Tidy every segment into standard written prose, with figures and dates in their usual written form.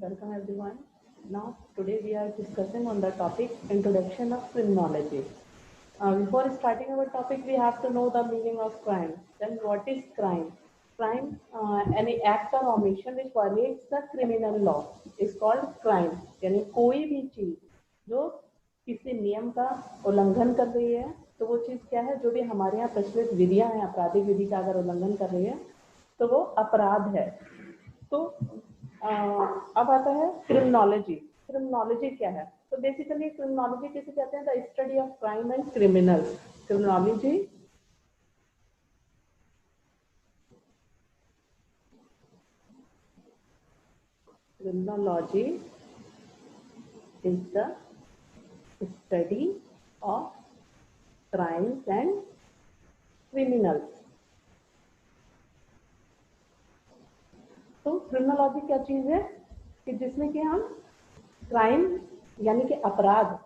Welcome everyone. Now today we are discussing on the topic introduction of criminology. Before starting our topic, we have to know the meaning of crime. Then what is crime? Crime, any act or omission which violates the criminal law is called crime. यानी कोई भी चीज जो किसी नियम का उल्लंघन कर रही है, तो वो चीज क्या है? जो भी हमारे यहाँ प्रचलित विधियां हैं, आपराधिक विधि का अगर उल्लंघन कर रही है तो वो अपराध है। तो अब आता है क्रिमिनोलॉजी। क्रिमिनोलॉजी क्या है? तो बेसिकली क्रिमिनोलॉजी किसे कहते हैं? The study of crime and criminals. Criminology criminology is the study of crimes and criminals। तो क्रिमिनोलॉजी क्या चीज है कि जिसमें कि हम क्राइम यानी कि अपराध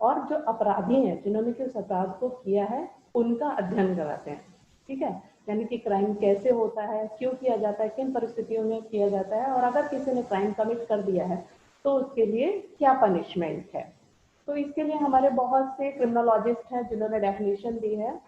और जो अपराधी हैं जिन्होंने कि उस अपराध को किया है उनका अध्ययन कराते हैं। ठीक है, यानी कि क्राइम कैसे होता है, क्यों किया जाता है, किन परिस्थितियों में किया जाता है, और अगर किसी ने क्राइम कमिट कर दिया है तो उसके लिए क्या पनिशमेंट है। तो इसके लिए हमारे बहुत से क्रिमिनोलॉजिस्ट हैं जिन्होंने डेफिनेशन दी है।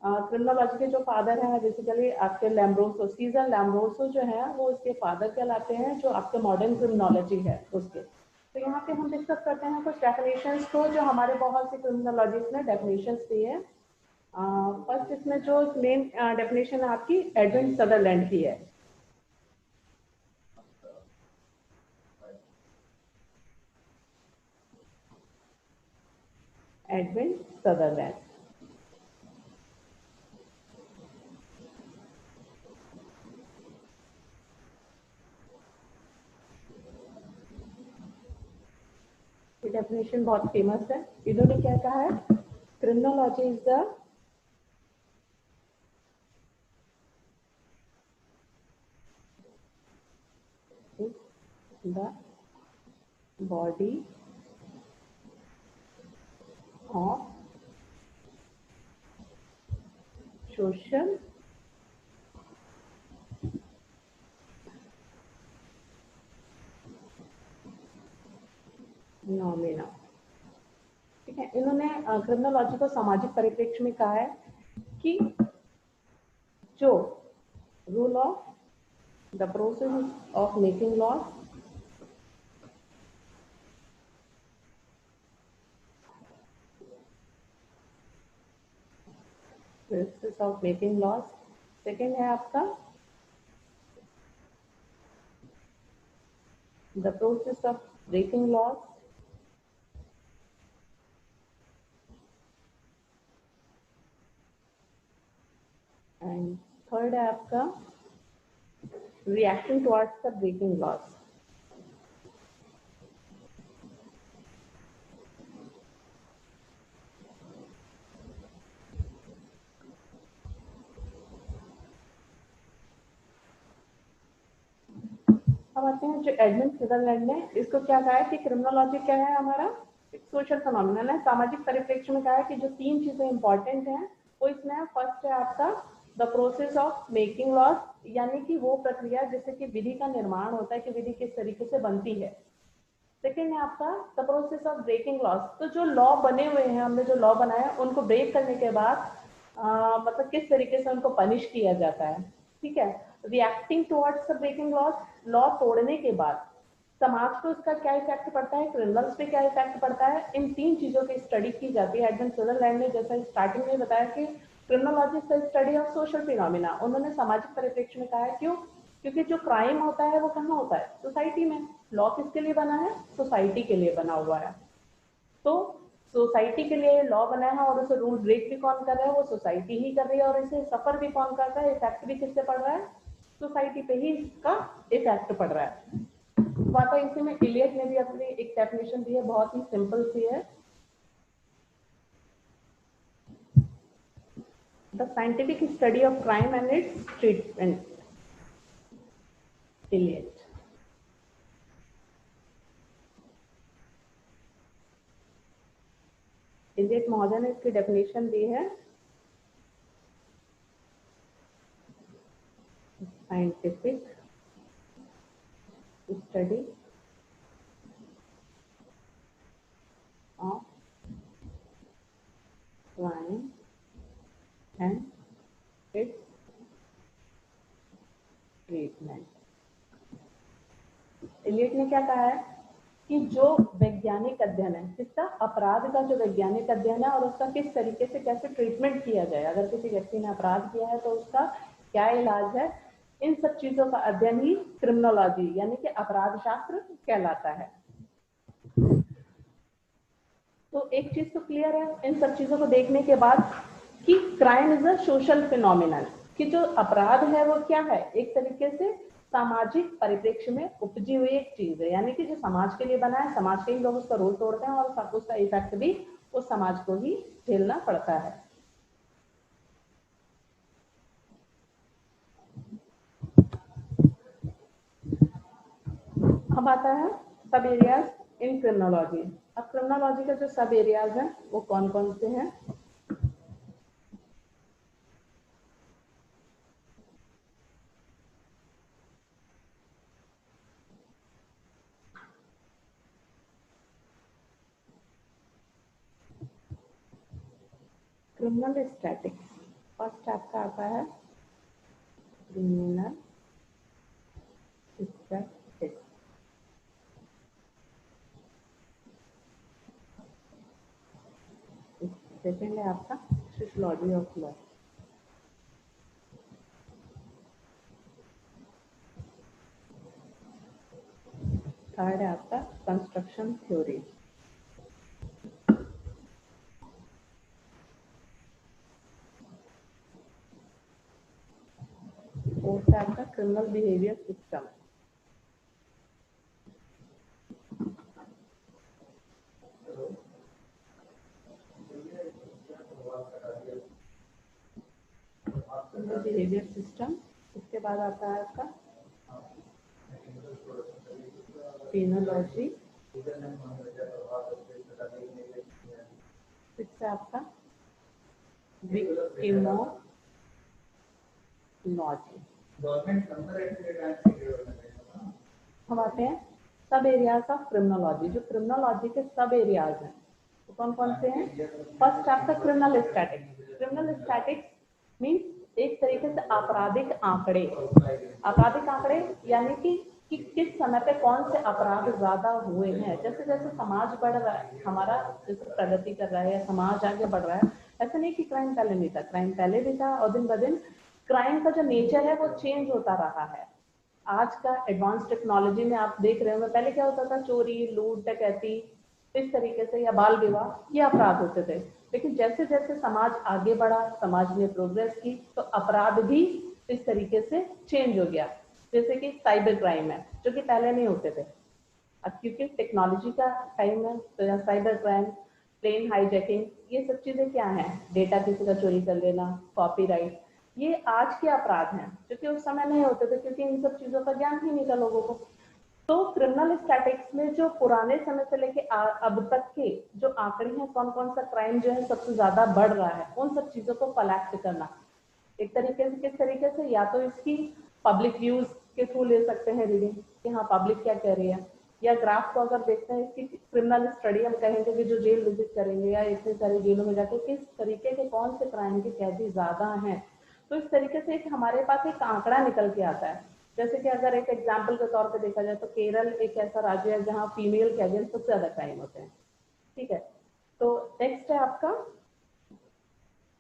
क्रिमिनोलॉजी के जो फादर हैं बेसिकली आपके लैम्ब्रोसो, सीजर लैम्ब्रोसो जो है वो उसके फादर कहलाते हैं, जो आपके मॉडर्न क्रिमिनोलॉजी है उसके। तो यहाँ पे हम डिस्कस करते हैं कुछ डेफिनेशंस को जो हमारे बहुत से क्रिमिनोलॉजिस्ट ने डेफिनेशंस दी है। फर्स्ट इसमें जो मेन डेफिनेशन आपकी एडविन सदरलैंड की है। Edwin Sutherland. ये डेफिनेशन बहुत फेमस है। इन्होंने क्या कहा है? Criminology is the body of social phenomena। ठीक है, इन्होंने क्रिमिनोलॉजी को सामाजिक परिप्रेक्ष्य में कहा है कि जो rule of the process of making laws, process of making laws. Second है आपका the process of breaking laws. And third है आपका reacting towards the breaking laws. अब आते हैं जो एडविन सदरलैंड ने इसको क्या कहा है कि क्रिमिनोलॉजी क्या है? हमारा एक सोशल फिनोमिनन है। सामाजिक परिप्रेक्ष्य में कहा है कि जो तीन चीजें इंपॉर्टेंट हैं वो इसमें है। फर्स्ट है आपका the process of making laws, यानी कि वो प्रक्रिया जिससे कि विधि का निर्माण होता है कि विधि किस तरीके से बनती है। सेकेंड है आपका the process of breaking laws, तो जो लॉ बने हुए हैं, हमने जो लॉ बनाया उनको ब्रेक करने के बाद मतलब किस तरीके से उनको पनिश किया जाता है। ठीक है, reacting towards the breaking laws, law तोड़ने के बाद समाज पे उसका क्या इफेक्ट पड़ता है, क्रिमिनल्स पे क्या इफेक्ट पड़ता है, इन तीन चीजों की स्टडी की जाती है। एडविन सदरलैंड ने जैसा स्टार्टिंग में बताया कि criminology is the study of social phenomena. उन्होंने सामाजिक परिप्रेक्ष्य में कहा है। क्यों? क्योंकि जो क्राइम होता है वो कहाँ होता है? सोसाइटी में। लॉ किसके लिए बना है? सोसाइटी के लिए बना हुआ है। तो सोसाइटी के लिए लॉ बना है और उसे रूल ब्रेक भी कौन कर रहा है? वो सोसाइटी ही कर रही है। और इसे सफर भी कौन कर रहा है? इफेक्ट भी किससे पड़ रहा है? सोसाइटी पे ही इसका इफेक्ट पड़ रहा है। वाता इसी में इलियट ने भी अपनी एक डेफिनेशन दी है, बहुत ही सिंपल सी है। The scientific study of crime and its treatment. Elliott. Elliott महोदय ने इसकी डेफिनेशन दी है। Scientific study crime and its treatment. Elliott ने क्या कहा है कि जो वैज्ञानिक अध्ययन है, किसका, अपराध का जो वैज्ञानिक अध्ययन है और उसका किस तरीके से कैसे ट्रीटमेंट किया जाए, अगर किसी व्यक्ति ने अपराध किया है तो उसका क्या इलाज है, इन सब चीजों का अध्ययन ही क्रिमिनोलॉजी यानी कि अपराध शास्त्र कहलाता है। तो एक चीज तो क्लियर है इन सब चीजों को देखने के बाद कि crime is a social phenomenon, कि जो अपराध है वो क्या है, एक तरीके से सामाजिक परिप्रेक्ष्य में उपजी हुई एक चीज है, यानी कि जो समाज के लिए बना है, समाज के ही लोग उसका रोल तोड़ते हैं और उसका इफेक्ट भी उस समाज को ही झेलना पड़ता है। अब आता है सब एरियाज इन क्रिमिनोलॉजी। अब क्रिमिनोलॉजी का जो सब एरियाज हैं वो कौन कौन से हैं? क्रिमिनल स्टैटिक्स, फर्स्ट आपका आता है क्रिमिनल स्टैटिक्स। सेकेंड है आपका सोशियोलॉजी ऑफ लॉ। थर्ड है आपका कंस्ट्रक्शन थ्योरी। फोर्थ है आपका criminal behaviour system. Criminal behaviour system. इसके बाद आता है आपका पेनोलॉजी। सिक्स है आपका विक्टिमोलॉजी। हम आते हैं सब एरियाज ऑफ क्रिमिनोलॉजी। जो क्रिमिनोलॉजी के सब एरियाज हैं तो कौन कौन से हैं? फर्स्ट आपका criminal statics. Criminal statics means एक तरीके से आपराधिक आंकड़े। आपराधिक आंकड़े यानी कि किस समय पे कौन से अपराध ज्यादा हुए हैं। जैसे जैसे समाज बढ़ रहा है, हमारा जैसे प्रगति कर रहा है या समाज आगे बढ़ रहा है, ऐसा नहीं कि क्राइम पहले नहीं था, क्राइम पहले भी था और दिन ब दिन क्राइम का जो नेचर है वो चेंज होता रहा है। आज का एडवांस टेक्नोलॉजी में आप देख रहे होंगे, पहले क्या होता था, चोरी, लूट, डकैती इस तरीके से या बाल विवाह ये अपराध होते थे। लेकिन जैसे जैसे समाज आगे बढ़ा, समाज ने प्रोग्रेस की, तो अपराध भी इस तरीके से चेंज हो गया। जैसे कि साइबर क्राइम है जो कि पहले नहीं होते थे, अब क्योंकि टेक्नोलॉजी का टाइम है तो साइबर क्राइम, प्लेन हाईजैकिंग, ये सब चीजें क्या हैं, डेटा किसी का चोरी कर लेना, कॉपीराइट, ये आज के अपराध हैं जो कि उस समय नहीं होते थे क्योंकि इन सब चीजों का ज्ञान ही नहीं था लोगों को। तो क्रिमिनल स्टैटिक्स में जो पुराने समय से लेके अब तक के जो आंकड़े हैं, कौन कौन सा क्राइम जो है सबसे ज्यादा बढ़ रहा है, उन सब चीजों को कलेक्ट करना। एक तरीके से किस तरीके से, या तो इसकी पब्लिक व्यूज के थ्रू ले सकते हैं रीडिंग कि हाँ पब्लिक क्या कह रही है, या ग्राफ को अगर देखते हैं इसकी क्रिमिनल स्टडी, हम कहेंगे कि जो जेल विजिट करेंगे या इतने सारे जेलों में जाके किस तरीके के कौन से क्राइम के कैदी ज्यादा हैं, तो इस तरीके से एक हमारे पास एक आंकड़ा निकल के आता है। जैसे कि अगर एक एग्जाम्पल के तौर पे देखा जाए तो केरल एक ऐसा राज्य है जहाँ फीमेल के अगेंस्ट सबसे ज्यादा क्राइम होते हैं। ठीक है, तो नेक्स्ट है आपका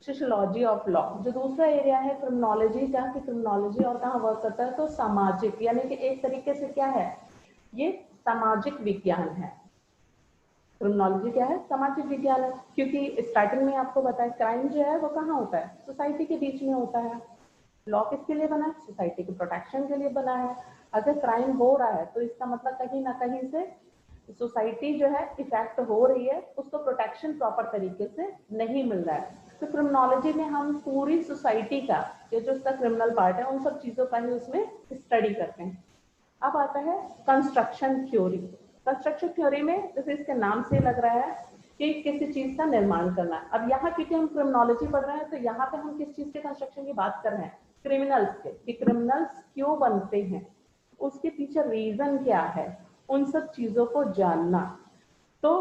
सोशियोलॉजी ऑफ लॉ। जो दूसरा एरिया है क्रिमिनोलॉजी का, कि क्रिमिनोलॉजी और कहाँ वर्क करता है, तो सामाजिक, यानी कि एक तरीके से क्या है, ये सामाजिक विज्ञान है। क्रिमिनोलॉजी क्या है, सामाजिक विज्ञान है, क्योंकि स्टार्टिंग में आपको बताया क्राइम जो है वो कहाँ होता है, सोसाइटी के बीच में होता है। लॉ किसके लिए बना है, सोसाइटी के प्रोटेक्शन के लिए बना है। अगर क्राइम हो रहा है तो इसका मतलब कहीं ना कहीं से सोसाइटी जो है इफेक्ट हो रही है, उसको प्रोटेक्शन प्रॉपर तरीके से नहीं मिल रहा है। तो क्रिमिनोलॉजी में हम पूरी सोसाइटी का ये जो उसका क्रिमिनल पार्ट है उन सब चीजों का ही उसमें स्टडी करते हैं। अब आता है कंस्ट्रक्शन थ्योरी। कंस्ट्रक्शन थ्योरी में जैसे इसके नाम से लग रहा है कि किसी चीज का निर्माण करना। अब यहाँ क्योंकि हम क्रिमिनोलॉजी पढ़ रहे हैं तो यहाँ पे हम किस चीज के कंस्ट्रक्शन की बात कर रहे हैं, क्रिमिनल्स के, कि क्रिमिनल्स क्यों बनते हैं, उसके पीछे रीजन क्या है, उन सब चीजों को जानना। तो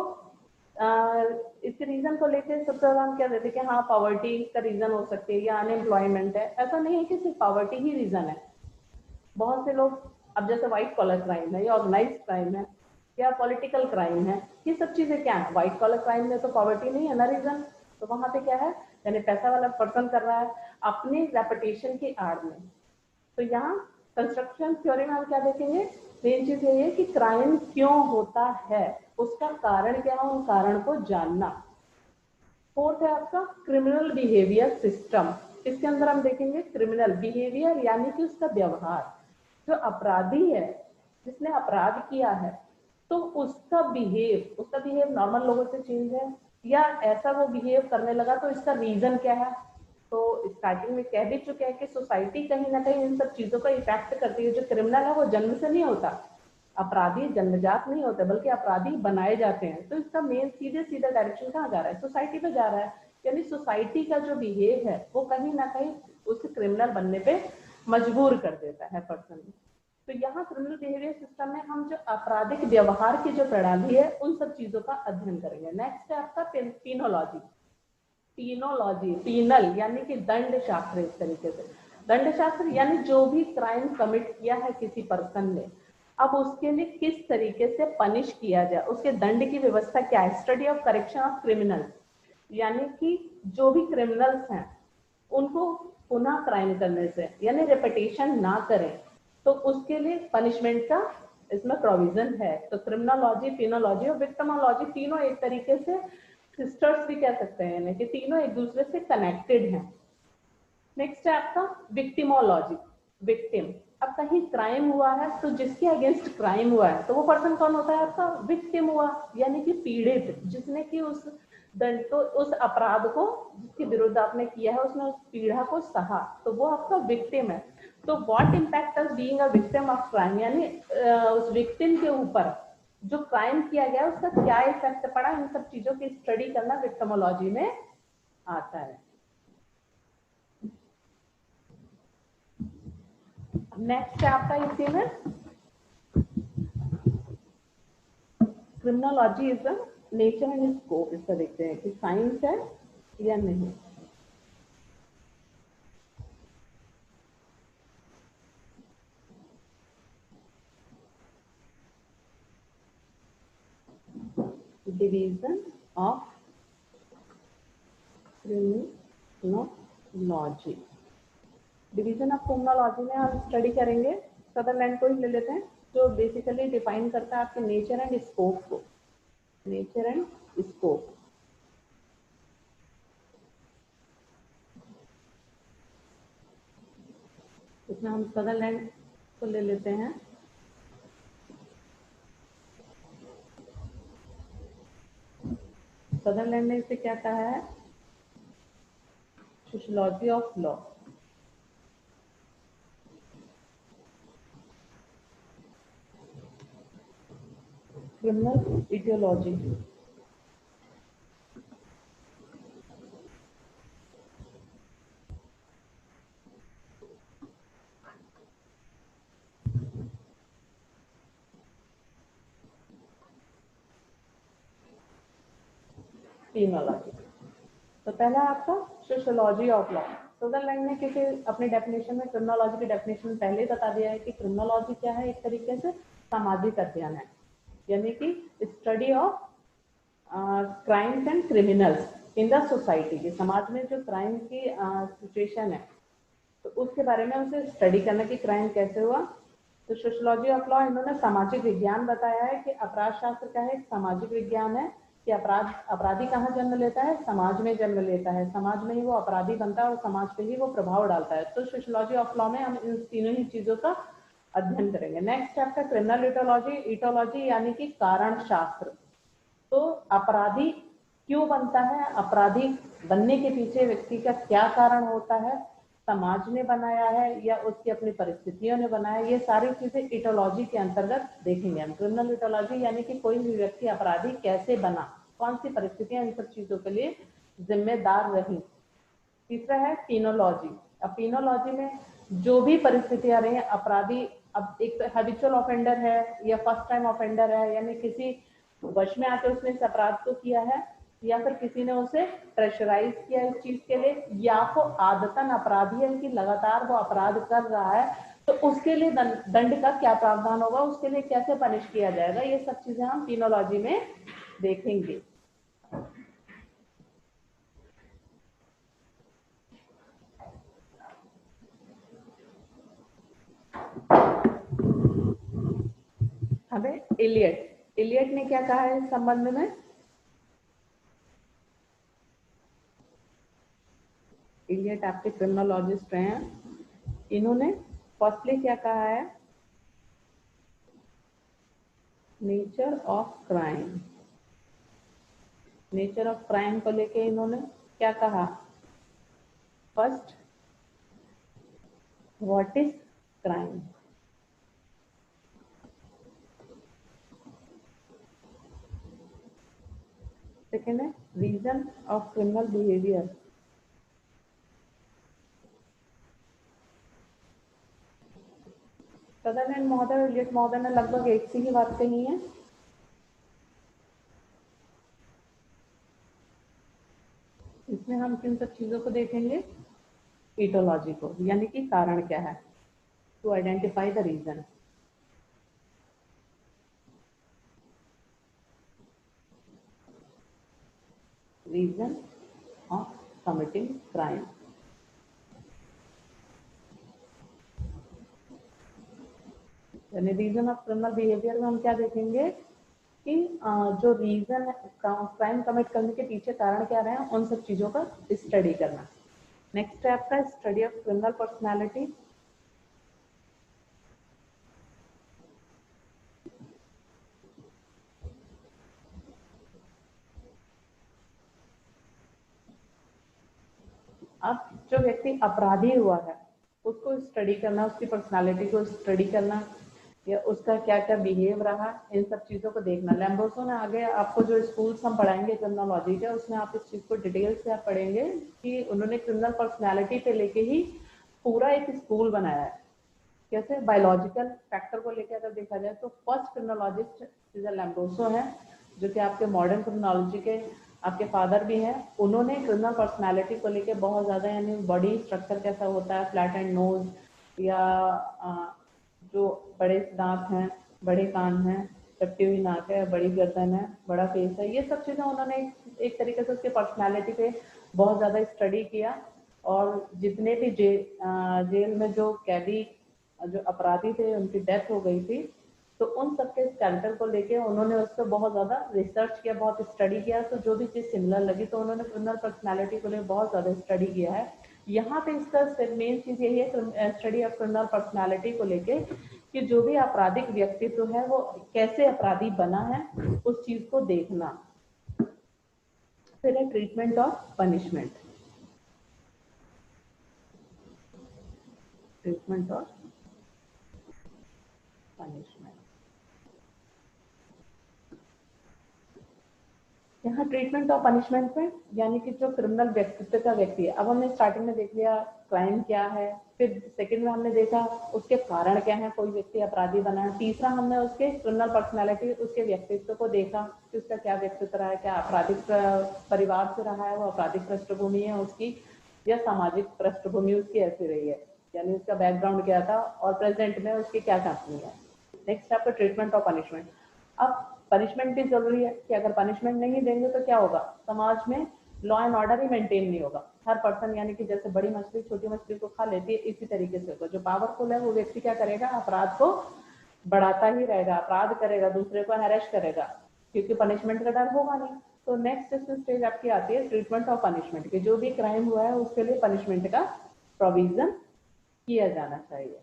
इसके रीजन को लेकर सबसे ज्यादा हम क्या देते हैं कि हाँ पॉवर्टी का रीजन हो सकती है या अनएम्प्लॉयमेंट है। ऐसा नहीं है कि सिर्फ पॉवर्टी ही रीजन है। बहुत से लोग, अब जैसे व्हाइट कॉलर क्राइम है या ऑर्गेनाइज क्राइम है या पॉलिटिकल क्राइम है, ये सब चीजें क्या है, व्हाइट कॉलर क्राइम में तो पॉवर्टी नहीं है ना रीजन, तो वहां पे क्या है, यानी पैसा वाला पर्सन कर रहा है अपनी रेपुटेशन की आड़ में। तो यहाँ कंस्ट्रक्शन थ्योरी में हम क्या देखेंगे, मेन चीज ये है कि क्राइम क्यों होता है, उसका कारण क्या है, उन कारण को जानना। फोर्थ है आपका क्रिमिनल बिहेवियर सिस्टम। इसके अंदर हम देखेंगे क्रिमिनल बिहेवियर यानी कि उसका व्यवहार, जो अपराधी है जिसने अपराध किया है तो उसका बिहेव नॉर्मल लोगों से चेंज है या ऐसा वो बिहेव करने लगा, तो इसका रीजन क्या है। तो स्टार्टिंग में कह भी चुके हैं कि सोसाइटी कहीं ना कहीं इन सब चीजों का इफेक्ट करती है। जो क्रिमिनल है वो जन्म से नहीं होता, अपराधी जन्मजात नहीं होते, बल्कि अपराधी बनाए जाते हैं। तो इसका मेन सीधे सीधा डायरेक्शन कहाँ जा रहा है, सोसाइटी पे जा रहा है। यानी सोसाइटी का जो बिहेव है वो कहीं ना कहीं उसे क्रिमिनल बनने पे मजबूर कर देता है पर्सन। तो यहाँ क्रिमिनल बिहेवियर सिस्टम में हम जो आपराधिक व्यवहार की जो प्रणाली है उन सब चीजों का अध्ययन करेंगे। नेक्स्ट है आपका पीनोलॉजी। पीनल यानी कि दंड शास्त्र। इस तरीके से दंड शास्त्र यानी जो भी क्राइम कमिट किया है किसी पर्सन ने, अब उसके लिए किस तरीके से पनिश किया जाए, उसके दंड की व्यवस्था क्या है। Study of correction of criminal, यानी कि जो भी क्रिमिनल्स हैं उनको पुनः क्राइम करने से यानी रेपिटेशन ना करें, तो उसके लिए पनिशमेंट का इसमें प्रोविजन है। तो क्रिमिनोलॉजी, पिनोलॉजी और विक्टिमोलॉजी तीनों एक तरीके से सिस्टर्स भी कह सकते हैं, यानी कि तीनों एक दूसरे से कनेक्टेड हैं। नेक्स्ट है आपका विक्टिमोलॉजी। विक्टिम, अब कहीं क्राइम हुआ है तो जिसके अगेंस्ट क्राइम हुआ है तो वो पर्सन कौन होता है आपका, विक्टिम हुआ, यानी कि पीड़ित, जिसने कि उस दंड को, उस अपराध को जिसके विरुद्ध आपने किया है उसने उस पीड़ा को सहा, तो वो आपका विक्टिम है। तो what impact of being a victim of crime, यानी उस विक्टिम के ऊपर जो क्राइम किया गया उसका क्या इफेक्ट पड़ा, इन सब चीजों की स्टडी करना विक्टिमोलॉजी में आता है। नेक्स्ट है आपका इसी में criminology is the nature and scope. इसका देखते हैं कि साइंस है या नहीं। Division of criminology, division of criminology में हम स्टडी करेंगे सदरलैंड को ही ले लेते हैं, जो बेसिकली डिफाइन करता है आपके नेचर एंड स्कोप को। नेचर एंड स्कोप, इसमें हम सदरलैंड को ले लेते हैं। सदरलैंड ने इसे क्या कहा है, sociology of law. Criminal aetiology, criminology. तो पहला आपका सोशियोलॉजी ऑफ लॉ। सदरलैंड ने क्योंकि अपने डेफिनेशन में क्रिमिनोलॉजी की डेफिनेशन पहले ही बता दिया है कि क्रिमिनोलॉजी क्या है, एक तरीके से सामाजिक अध्ययन है, यानी कि study of crimes and criminals in the society, की समाज में जो क्राइम की सिचुएशन है तो उसके बारे में उसे स्टडी करना कि क्राइम कैसे हुआ। तो सोशियोलॉजी ऑफ लॉ इन्होंने सामाजिक विज्ञान बताया है कि अपराध शास्त्र का है, एक सामाजिक विज्ञान है कि अपराधी कहाँ जन्म लेता है, समाज में जन्म लेता है, समाज में ही वो अपराधी बनता है और समाज पे ही वो प्रभाव डालता है। तो सोशियोलॉजी ऑफ लॉ में हम इन तीनों ही चीजों का अध्ययन करेंगे। नेक्स्ट है आपका क्रिमिनल इटोलॉजी। इटोलॉजी यानी कि कारण शास्त्र। तो अपराधी क्यों बनता है, अपराधी बनने के पीछे व्यक्ति का क्या कारण होता है, समाज ने बनाया है या उसकी अपनी परिस्थितियों ने बनाया, ये सारी चीजें इटोलॉजी के अंतर्गत देखेंगे हम। क्रिमिनल इटोलॉजी यानी कि कोई भी व्यक्ति अपराधी कैसे बना, कौन सी परिस्थितियां इन सब चीजों के लिए जिम्मेदार रही। तीसरा है पीनोलॉजी। अब पीनोलॉजी में जो भी परिस्थितियां रही अपराधी, अब एक हैबिचुअल ऑफेंडर है या फर्स्ट टाइम ऑफेंडर है, यानी किसी वश में आके उसने इस अपराध को किया है, या फिर किसी ने उसे प्रेशराइज किया इस चीज के लिए, या वो आदतन अपराधी है कि लगातार वो अपराध कर रहा है, तो उसके लिए दंड का क्या प्रावधान होगा, उसके लिए कैसे पनिश किया जाएगा, ये सब चीजें हम पीनोलॉजी में देखेंगे। हमें इलियट ने क्या कहा है इस संबंध में? इलियट आपके क्रिमिनोलॉजिस्ट रहे हैं, इन्होंने फर्स्टली क्या कहा है, nature of crime, nature of crime को लेके इन्होंने क्या कहा, first what is crime, second है reason of criminal behaviour, Sutherland महोदय और इलियट महोदय ने लगभग एक सी ही बात कही है। इसमें हम किन सब चीजों को देखेंगे, ईटोलॉजी को, यानी कि कारण क्या है, to identify the reason, reason of committing crime. यानी रीजन ऑफ क्रिमिनल बिहेवियर में हम क्या देखेंगे कि जो रीजन क्राइम कमिट करने के पीछे कारण क्या रहे हैं, उन सब चीजों का स्टडी करना। नेक्स्ट है आपका स्टडी ऑफ क्रिमिनल पर्सनालिटी। अब जो व्यक्ति अपराधी हुआ है उसको स्टडी करना, उसकी पर्सनालिटी को स्टडी करना, या उसका क्या क्या बिहेव रहा, इन सब चीजों को देखना। लैम्बोर्सो ने आगे आपको जो स्कूल्स हम पढ़ाएंगे क्रिमिनोलॉजी के, उसमें आप इस चीज को डिटेल से आप पढ़ेंगे कि उन्होंने क्रिमिनल पर्सनालिटी पे लेके ही पूरा एक स्कूल बनाया है। कैसे, बायोलॉजिकल फैक्टर को लेकर अगर देखा जाए तो फर्स्ट क्रिमिनोलॉजिस्ट सीजर लैम्बोर्सो है, जो कि आपके मॉडर्न क्रिमिनोलॉजी के आपके फादर भी हैं। उन्होंने क्रिमिनल पर्सनालिटी को लेके बहुत ज्यादा, यानी बॉडी स्ट्रक्चर कैसा होता है, फ्लैट एंड नोज, या जो बड़े दांत हैं, बड़े कान हैं, चपटी हुई नाक है, बड़ी गर्दन है, बड़ा फेस है, ये सब चीजें उन्होंने एक तरीके से उसके पर्सनालिटी पे बहुत ज्यादा स्टडी किया। और जितने भी जेल में जो कैदी, जो अपराधी थे, उनकी डेथ हो गई थी, तो उन सबके स्केलेटन को लेके उन्होंने उस पर बहुत ज्यादा रिसर्च किया, बहुत स्टडी किया। तो जो भी चीज सिमिलर लगी तो उन्होंने क्रिमिनल पर्सनालिटी को लेकर बहुत ज्यादा स्टडी किया है। यहाँ पे इसका मेन चीज यही है, स्टडी ऑफ क्रिमिनल पर्सनालिटी को लेके, कि जो भी आपराधिक व्यक्तित्व है वो कैसे अपराधी बना है, उस चीज को देखना। फिर है treatment of punishment, treatment of punishment. यहाँ ट्रीटमेंट ऑफ पनिशमेंट में, यानी कि जो क्रिमिनल व्यक्तित्व का व्यक्ति है, अब हमने स्टार्टिंग में देख लिया क्राइम क्या है, फिर सेकंड में हमने देखा उसके कारण क्या है, कोई व्यक्ति अपराधी बना है, तीसरा हमने उसके क्रिमिनल पर्सनालिटी, उसके व्यक्तित्व को देखा कि उसका क्या व्यक्तित्व रहा है, क्या आपराधिक परिवार से रहा है, वो आपराधिक पृष्ठभूमि है उसकी, या सामाजिक पृष्ठभूमि उसकी ऐसी रही है, यानी उसका बैकग्राउंड क्या था, और प्रेजेंट में उसकी क्या कंपनी है। नेक्स्ट आपका ट्रीटमेंट ऑफ पनिशमेंट। अब पनिशमेंट भी जरूरी है कि अगर पनिशमेंट नहीं देंगे तो क्या होगा, समाज में law and order he maintain नहीं होगा। हर पर्सन, यानी कि जैसे बड़ी मछली छोटी मछली को खा लेती है, इसी तरीके से होगा। जो पावरफुल है वो व्यक्ति क्या करेगा, अपराध को बढ़ाता ही रहेगा, अपराध करेगा, दूसरे को हैरेस करेगा, क्योंकि पनिशमेंट का डर होगा नहीं। तो नेक्स्ट स्टेज आपकी आती है ट्रीटमेंट ऑफ पनिशमेंट की। जो भी क्राइम हुआ है उसके लिए पनिशमेंट का प्रोविजन किया जाना चाहिए।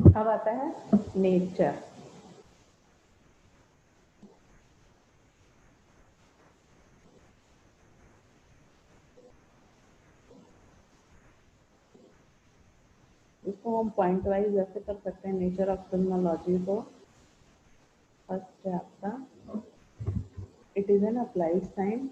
अब आता है नेचर। इसको हम पॉइंट वाइज ऐसे कर सकते हैं नेचर ऑफ क्रिमिनोलॉजी को। फर्स्ट है आपका, it is an applied science,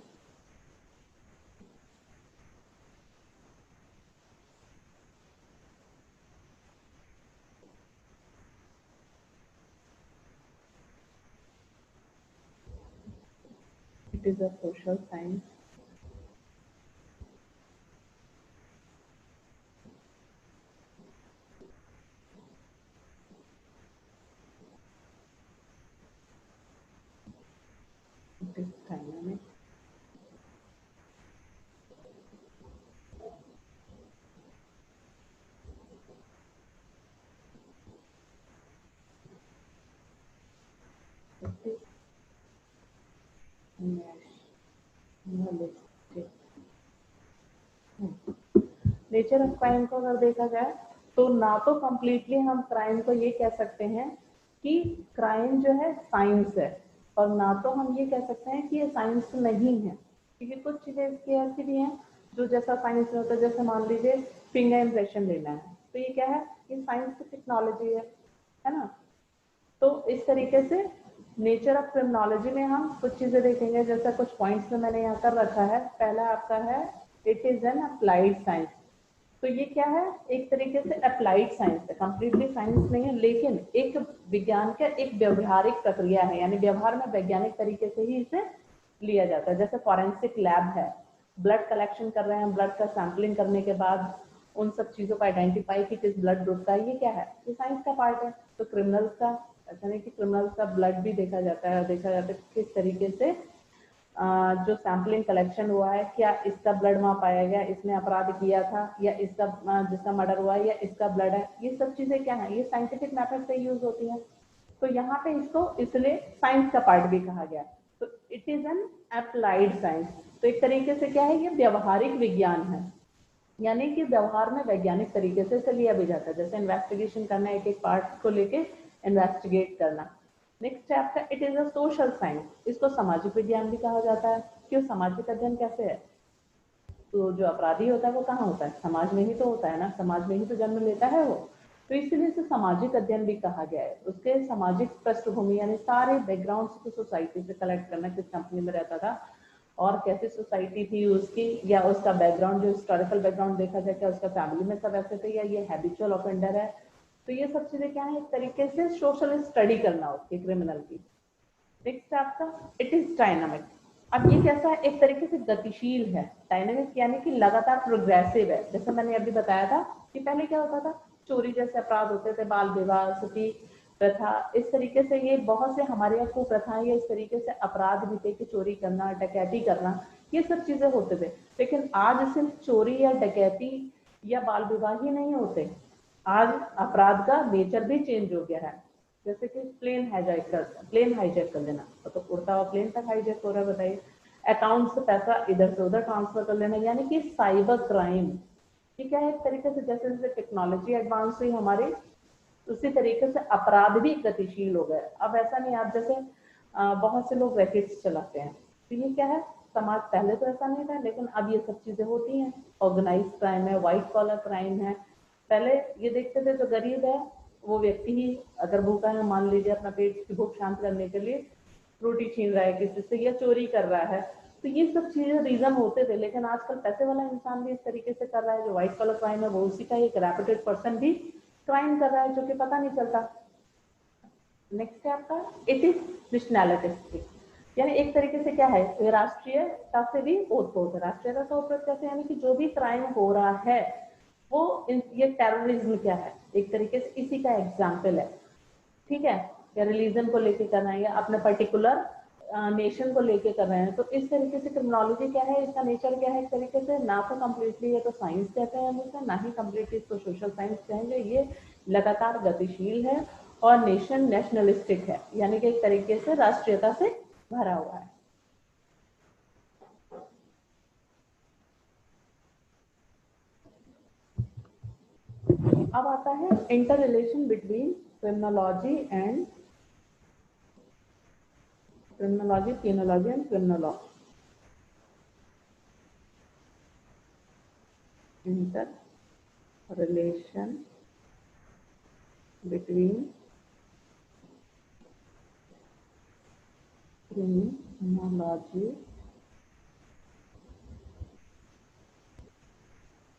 It is a social science. It is dynamic. It is nationalistic. Nature of crime को अगर देखा जाए तो ना तो कम्प्लीटली हम क्राइम को ये कह सकते हैं कि क्राइम जो है साइंस है, और ना तो हम ये कह सकते हैं कि ये साइंस नहीं है, क्योंकि कुछ चीजें इसकी ऐसी भी हैं जो जैसा साइंस में होता है। जैसे मान लीजिए फिंगर इम्प्रेशन लेना है, तो ये क्या है, ये साइंस की टेक्नोलॉजी है ना। तो इस तरीके से नेचर ऑफ क्रिमिनोलॉजी में हम कुछ चीजें देखेंगे, जैसा कुछ पॉइंट्स में मैंने यहाँ कर रखा है। पहला आपका है it is an applied science. तो ये क्या है, एक तरीके से अप्लाइड साइंस है, कंप्लीटली साइंस नहीं है, लेकिन एक विज्ञान का एक व्यवहारिक प्रक्रिया है, यानी व्यवहार में वैज्ञानिक तरीके से ही इसे लिया जाता है। जैसे फॉरेंसिक लैब है, ब्लड कलेक्शन कर रहे हैं, ब्लड का सैंपलिंग करने के बाद उन सब चीजों को आइडेंटिफाई कि किस ब्लड ग्रुप का है, ये क्या है, ये साइंस का पार्ट है। तो क्रिमिनल्स का ऐसा नहीं कि क्रिमिनल्स का ब्लड भी देखा जाता है, देखा जाता है किस तरीके से जो सैम्पलिंग कलेक्शन हुआ है, क्या इसका ब्लड वहाँ पाया गया, इसने अपराध किया था, या इसका जिसका मर्डर हुआ है या इसका ब्लड है, ये सब चीजें क्या है, ये साइंटिफिक मेथड से यूज होती हैं। तो यहाँ पे इसको इसलिए साइंस का पार्ट भी कहा गया। तो it is an applied science. तो एक तरीके से क्या है, ये व्यवहारिक विज्ञान है, यानी कि व्यवहार में वैज्ञानिक तरीके से इसे लिया भी जाता है। जैसे इन्वेस्टिगेशन करना, एक एक पार्ट को लेके इन्वेस्टिगेट करना। नेक्स्ट है आपका it is a social science. इसको सामाजिक विज्ञान भी कहा जाता है। क्यों, सामाजिक अध्ययन कैसे है, तो जो अपराधी होता है वो कहाँ होता है, समाज में ही तो होता है ना, समाज में ही तो जन्म लेता है वो। तो इसलिए इसे सामाजिक अध्ययन भी कहा गया है। उसके सामाजिक पृष्ठभूमि यानी सारे बैकग्राउंड को सोसाइटी से कलेक्ट करना, किस कंपनी में रहता था और कैसी सोसाइटी थी उसकी, या उसका बैकग्राउंड, जो हिस्टोरिकल बैकग्राउंड देखा जाए, क्या उसका फैमिली में सब ऐसे थे या ये हैबिचुअल ऑफेंडर है। तो ये सब चीजें क्या है, एक तरीके से सोशल स्टडी करना उसकी, क्रिमिनल की। नेक्स्ट आपका इट इज डायनामिक। अब ये कैसा है, एक तरीके से गतिशील है। डायनामिक यानी कि लगातार प्रोग्रेसिव है। जैसे मैंने अभी बताया था कि पहले क्या होता था, चोरी जैसे अपराध होते थे, बाल विवाह, सती प्रथा, इस तरीके से ये बहुत से हमारे यहाँ कुप्रथाएं, ये इस तरीके से अपराध भी थे कि चोरी करना, डकैती करना, ये सब चीजें होते थे। लेकिन आज सिर्फ चोरी या डकैती या बाल विवाह ही नहीं होते, आज अपराध का नेचर भी चेंज हो गया है। जैसे कि प्लेन हाईजैक कर लेना, तो उड़ता हुआ प्लेन तक हाईजैक हो रहा है, बताइए। अकाउंट से पैसा इधर से उधर ट्रांसफर कर लेना, यानी कि साइबर क्राइम। ये क्या है, एक तरीके से जैसे जैसे टेक्नोलॉजी एडवांस हुई हमारी, उसी तरीके से अपराध भी गतिशील हो गए। अब ऐसा नहीं, आप जैसे बहुत से लोग रैकेट्स चलाते हैं, तो ये क्या है, समाज पहले तो ऐसा नहीं था, लेकिन अब ये सब चीजें होती हैं। ऑर्गेनाइज क्राइम है, व्हाइट कॉलर क्राइम है। पहले ये देखते थे जो गरीब है वो व्यक्ति ही अगर भूखा है, मान लीजिए अपना पेट की भूख शांत करने के लिए रोटी छीन रहा है किसी से या चोरी कर रहा है, तो ये सब चीजें रीजन होते थे। लेकिन आजकल पैसे वाला इंसान भी इस तरीके से कर रहा है, जो व्हाइट कॉलर क्राइम है वो उसी का एक रेपुटेड पर्सन भी क्राइम कर रहा है, जो कि पता नहीं चलता। नेक्स्ट है आपका इट इज नेशनैलिटिस्टिक, यानी एक तरीके से क्या है, राष्ट्रीयता से भी ओतप्रोत है। राष्ट्रीयता से ओतप्रोत कैसे, यानी कि जो भी क्राइम हो रहा है वो ये टेररिज्म क्या है, एक तरीके से इसी का एग्जाम्पल है, ठीक है। या रिलीजन को लेके कर रहे हैं, या अपने पर्टिकुलर नेशन को लेके कर रहे हैं। तो इस तरीके से क्रिमिनोलॉजी क्या है, इसका नेचर क्या है, एक तरीके से ना तो कम्प्लीटली ये तो साइंस कहते हैं हम इसे, ना ही कम्प्लीटली इसको सोशल साइंस कहेंगे। ये लगातार गतिशील है और नेशनलिस्टिक है, यानी कि एक तरीके से राष्ट्रीयता से भरा हुआ है। अब आता है inter relation between criminology and penology and criminal law. Inter relation between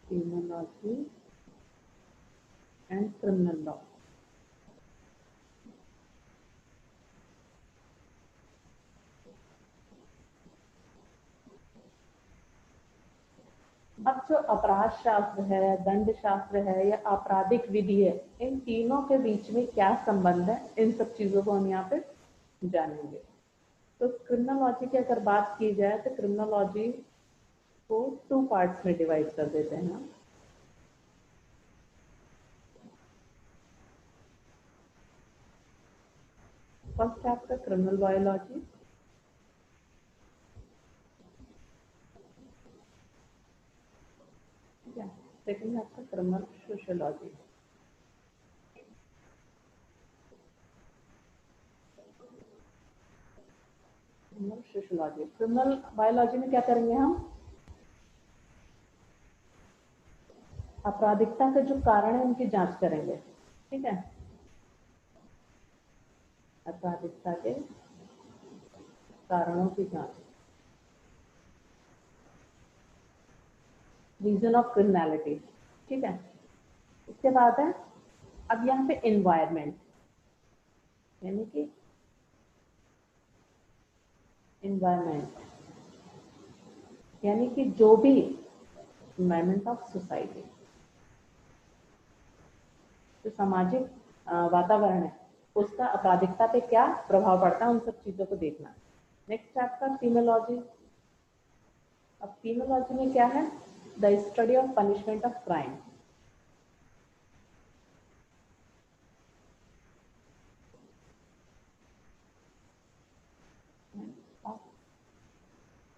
criminology, and criminal law. अपराध शास्त्र है, दंड शास्त्र है या आपराधिक विधि है, इन तीनों के बीच में क्या संबंध है, इन सब चीजों को हम यहाँ पे जानेंगे। तो क्रिमिनोलॉजी की अगर बात की जाए तो क्रिमिनोलॉजी को 2 पार्ट्स में डिवाइड कर देते हैं हम। फर्स्ट है आपका क्रिमिनल बायोलॉजी, सेकंड है आपका criminal sociology. Criminal sociology, criminal biology में क्या करेंगे हम, आपराधिकता के जो कारण है उनकी जांच करेंगे। ठीक है, आपराधिकता के कारणों की जांच, रीजन ऑफ क्रिमिनलिटी। ठीक है, इसके बाद है अब यहाँ पे एनवायरमेंट, यानी कि एनवायरमेंट यानी कि जो भी एनवायरमेंट ऑफ सोसाइटी, जो सामाजिक वातावरण है उसका आपराधिकता पे क्या प्रभाव पड़ता है, उन सब चीजों को देखना। नेक्स्ट है आपका क्रिमिनोलॉजी। अब क्रिमिनोलॉजी में क्या है, the study of punishment of crime.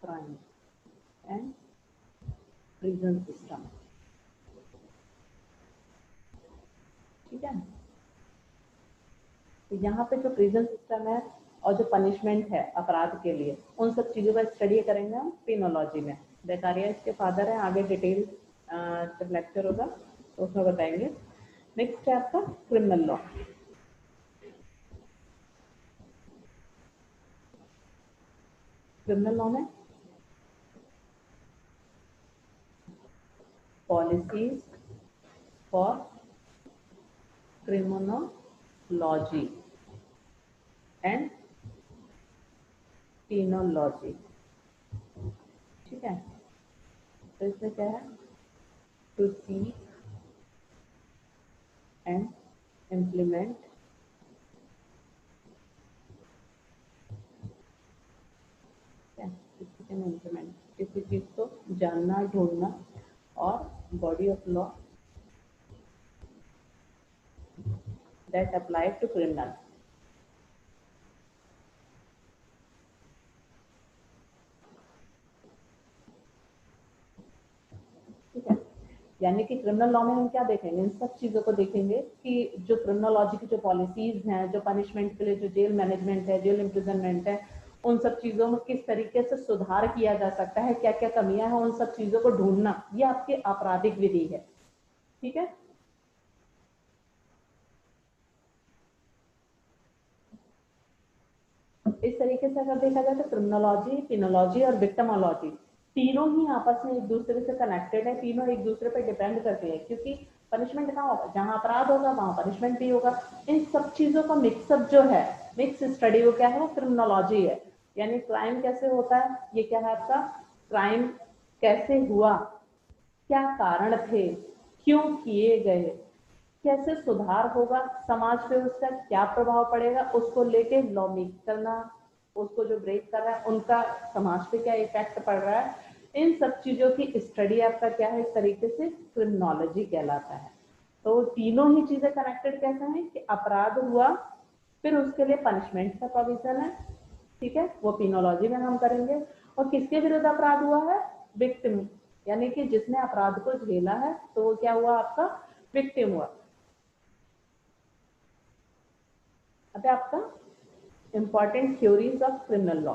Crime and prison system. ठीक है, तो यहाँ पे जो प्रिजन सिस्टम है और जो पनिशमेंट है अपराध के लिए, उन सब चीजों का स्टडी करेंगे हम क्रिमिनोलॉजी में। बेकारिया इसके फादर है, आगे डिटेल जब लेक्चर होगा तो उसमें बताएंगे। नेक्स्ट है आपका क्रिमिनल लॉ। क्रिमिनल लॉ में policies for criminology and penology. ठीक है, तो इसमें क्या है, to seek and implement implement किसी चीज को जानना, ढूंढना, और body of law that apply to criminal। ठीक है, यानी कि क्रिमिनल लॉ में हम क्या देखेंगे, इन सब चीजों को देखेंगे कि जो क्रिमिनोलॉजी की जो पॉलिसीज हैं, जो पनिशमेंट के लिए जो जेल मैनेजमेंट है, जेल इम्प्रिजनमेंट है, उन सब चीजों में किस तरीके से सुधार किया जा सकता है, क्या क्या कमियां हैं, उन सब चीजों को ढूंढना, ये आपकी आपराधिक विधि है। ठीक है, इस तरीके से अगर देखा जाए तो क्रिमिनोलॉजी, पेनोलॉजी और विक्टिमोलॉजी तीनों ही आपस में एक दूसरे से कनेक्टेड है, तीनों एक दूसरे पर डिपेंड करते हैं, क्योंकि पनिशमेंट कहाँ होगा, जहाँ अपराध होगा वहां पनिशमेंट भी होगा। इन सब चीजों का मिक्सअप जो है, मिक्स स्टडी वो क्या है, वो क्रिमिनोलॉजी है। यानी क्राइम कैसे होता है, ये क्या है आपका, क्राइम कैसे हुआ, क्या कारण थे, क्यों किए गए, कैसे सुधार होगा, समाज पे उसका क्या प्रभाव पड़ेगा, उसको लेके लॉ मेक करना, उसको जो ब्रेक कर रहा है उनका समाज पे क्या इफेक्ट पड़ रहा है, इन सब चीजों की स्टडी आपका क्या है, इस तरीके से क्रिमिनोलॉजी कहलाता है। तो तीनों ही चीजें कनेक्टेड कैसे हैं कि अपराध हुआ, फिर उसके लिए पनिशमेंट का प्रोविजन है। ठीक है, वो पिनोलॉजी में हम करेंगे। और किसके विरुद्ध अपराध हुआ है, विक्टिम, यानी कि जिसने अपराध को झेला है, तो वो क्या हुआ आपका, विक्टिम हुआ। अब आपका important theories of criminal law.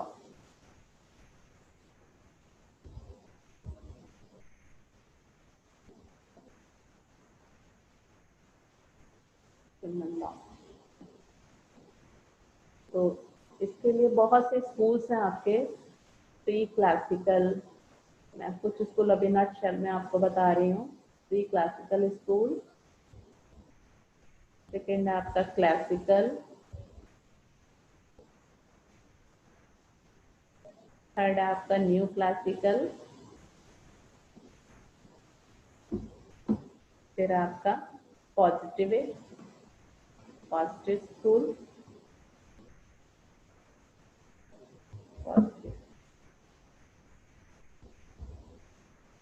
Criminal law, तो इसके लिए बहुत से स्कूल्स हैं आपके, प्री क्लासिकल, मैं कुछ स्कूल अभी नटशेल में आपको बता रही हूँ। प्री क्लासिकल स्कूल, सेकेंड है आपका क्लासिकल, थर्ड है आपका न्यू क्लासिकल, फिर आपका पॉजिटिव स्कूल, पॉजिटिव,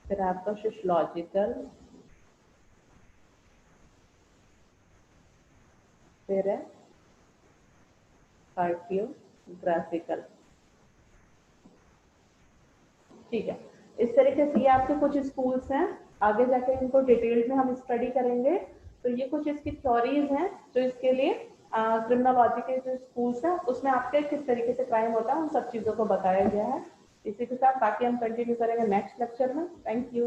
फिर आपका सोशियोलॉजिकल, फिर है कार्डियोग्राफिकल। ठीक है, इस तरीके से ये आपके कुछ स्कूल्स हैं, आगे जाके इनको डिटेल में हम स्टडी करेंगे। तो ये कुछ इसकी थ्योरीज हैं जो इसके लिए क्रिमिनोलॉजी के जो स्कूल्स हैं उसमें आपके किस तरीके से क्राइम होता है उन सब चीज़ों को बताया गया है। इसी के साथ बाकी हम कंटिन्यू करेंगे नेक्स्ट लेक्चर में। Thank you.